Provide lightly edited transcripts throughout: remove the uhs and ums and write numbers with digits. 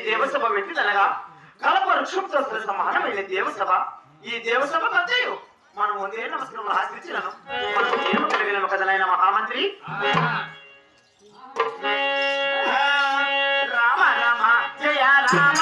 దేవసభ పెట్టిదనగా కలప వృక్షంతో సమానమైన దేవసభ. ఈ దేవసభ కథయు మనం ఒందే నమస్కారం ఆచరించినాను. మనం ఏమి కలిగిన కథలైన మహామంత్రి రామ రామ జయ రామ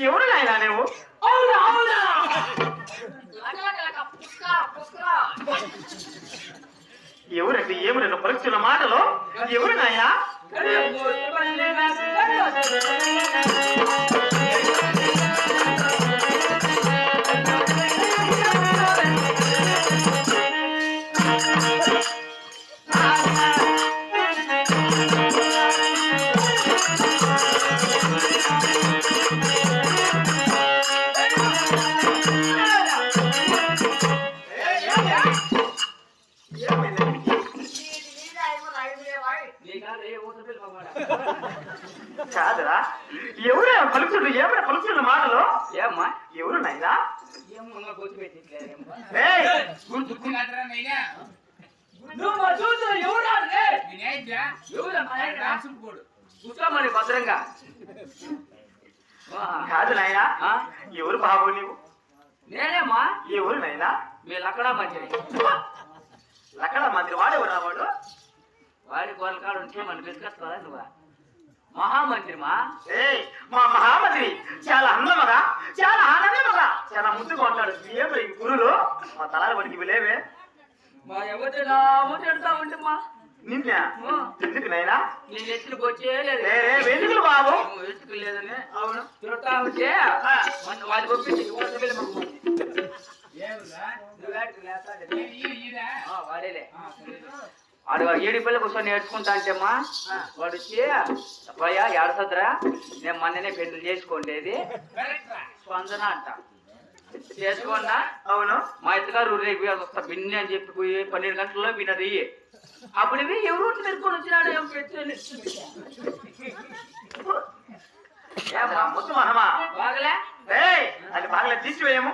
ఎవరు నాయనా నువ్వు? ఎవరండి ఏమన్నా పలుకుతున్న మాటలో ఎవరు నాయనా? కాదురా ఎవరు పలుకుతుడు ఏమైనా పలుకుతున్న మాటలు ఏమ్మా ఎవరు నాయనా? భద్రంగా కాదు నాయనా ఎవరు బాబు నీవు? నేనేమ్మా. ఎవరు నాయనా? మీ లక్కడా మంత్రి. లక్కడా మంత్రి వాడేవరా వాడు? వాడి గోల కాడు ఉంటే మన బిస్కత్తురా నువ్వు మహామంత్రి మా మహామంత్రి చాలా అందమగా చాలా ఆనందమగా చాలా ముద్దుగా ఉంటాడు. ఏమి గురులు మా తలాలు పడికి లేవే మా ఎవరినా ముద్దా ఉంటమ్మా నిన్న ఎందుకు నైనా నేను ఎత్తుకు వచ్చేయలేదు ఎందుకు బాబు ఎత్తుకు లేదని అవును తిరుగుతా ఉంటే వాళ్ళు పంపించి వాడేలే వాడు ఏడు పిల్లలు కూర్చొని నేర్చుకుంటా అంటేమ్మా వాడు వచ్చి అబ్బాయ్యా ఏడసద్రా నేను మొన్ననే పెళ్లి చేసుకోండేది స్పందన అంట చేసుకోండా. అవును మా ఇద్దరు రేపు వస్తా బిన్ని అని చెప్పి పోయి 12 గంటల్లో వినది. అప్పుడు ఇవి ఎవరు తెరుకొని వచ్చినాడు ఏం పెట్టుకొని బాగలే అది బాగలే తీసివేయము.